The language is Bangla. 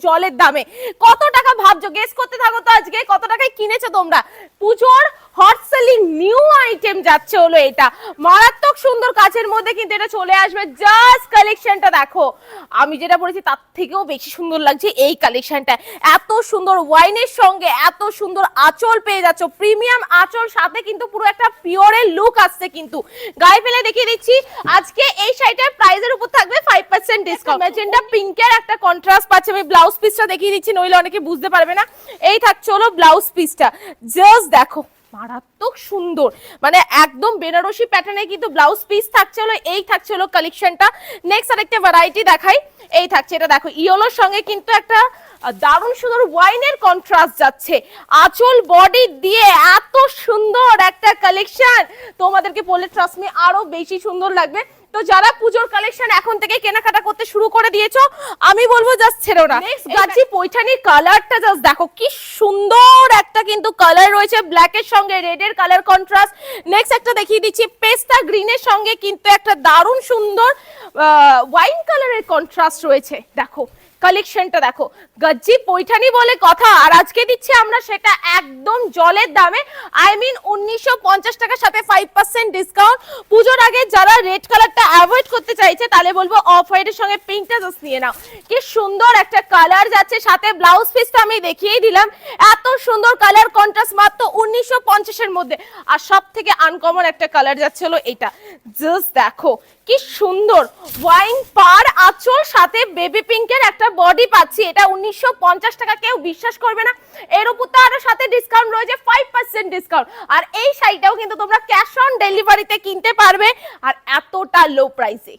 জলের দামে। কত টাকা ভাবছো, গেস করতে থাকো তো আজকে কত টাকায় কিনেছো তোমরা। পুজোর হট সেলিং নিউ আইটেম যাচ্ছে হলো এটা, মারাত্মক সুন্দর কাচের মধ্যে কিন্তু এটা চলে আসবে। জাস্ট কালেকশনটা দেখো, আমি যেটা বলেছি তার থেকেও বেশি সুন্দর লাগছে এই কালেকশনটা। এত সুন্দর ওয়াইনের সঙ্গে এত সুন্দর আঁচল পেয়ে যাচ্ছ, প্রিমিয়াম আঁচল, সাথে কিন্তু পুরো একটা পিওরের লুক আসছে। কিন্তু গায়ে ফেলে দেখিয়ে দিচ্ছি আজকে এই শাড়িটার প্রাইসের উপর থাকবে 5% ডিসকাউন্ট। ম্যাজেন্ডা পিঙ্কের একটা কন্ট্রাস্ট পাচ্ছে। আমি ব্লাউজ পিসটা দেখিয়ে দিচ্ছি, নইলে অনেকে বুঝতে পারবে না। এই থাকছে হলো ব্লাউজ পিসটা, জাস্ট দেখো মারাত্মক সুন্দর, মানে একদম বেনারসি প্যাটার্নে কিন্তু ব্লাউজ পিস থাকছে হলো। এই থাকছে হলো কালেকশনটা। নেক্সট আরেকটা ভ্যারাইটি দেখাই, এই থাকছে এটা দেখো ইয়েলোর সঙ্গে কিন্তু একটা দারুণ সুন্দর ওয়াইনের কন্ট্রাস্ট যাচ্ছে। আঁচল বডি দিয়ে এত সুন্দর একটা কালেকশন, তোমাদেরকে বলে ট্রাস্ট মি আরো বেশি সুন্দর লাগবে। তো যারা পুজোর কালেকশন এখন থেকে কেনাকাটা করতে শুরু করে দিয়েছো, আমি বলবো জাস্ট ছেড়ো না। নেক্সট গাছি পৈঠানির কালারটা জাস্ট দেখো কি সুন্দর একটা কিন্তু কালার রয়েছে, ব্ল্যাক এর সঙ্গে রেড এর কালার কন্ট্রাস্ট। নেক্সট একটা দেখিয়ে দিচ্ছি পেস্তা গ্রিনের সঙ্গে কিন্তু একটা দারুণ সুন্দর ওয়াইন কালারের কন্ট্রাস্ট রয়েছে। দেখো কালেকশনটা দেখো, গজ্জি পৈঠানি বলে কথা, আর আজকে দিচ্ছি আমরা সেটা একদম জলের দামে। আই মিন 1950 টাকার সাথে 5% ডিসকাউন্ট। পুজোর আগে যারা রেড কালারটা অ্যাভয়েড করতে চাইছে তাহলে বলবো অফ হোয়াইটের সঙ্গে পিঙ্কটা জাস্ট নিয়ে নাও। কি সুন্দর একটা কালার যাচ্ছে, সাথে ব্লাউজ পিসটা আমি দেখিয়েই দিলাম। এত সুন্দর কালার কন্ট্রাস্ট মাত্র 1950 এর মধ্যে। আর সব থেকে আনকমন একটা কালার যাচ্ছে হলো এটা, জাস্ট দেখো কি সুন্দর ওয়াইন পার আঁচল, সাথে বেবি পিঙ্কের একটা বডি পাচ্ছি। এটা 1950 টাকা, কেউ বিশ্বাস করবে না। এর উপর তো আরো সাথে ডিসকাউন্ট রয়েছে 5% ডিসকাউন্ট। আর এই শাড়িটাও কিন্তু তোমরা ক্যাশ অন ডেলিভারিতে কিনতে পারবে, আর এতটা লো প্রাইসে।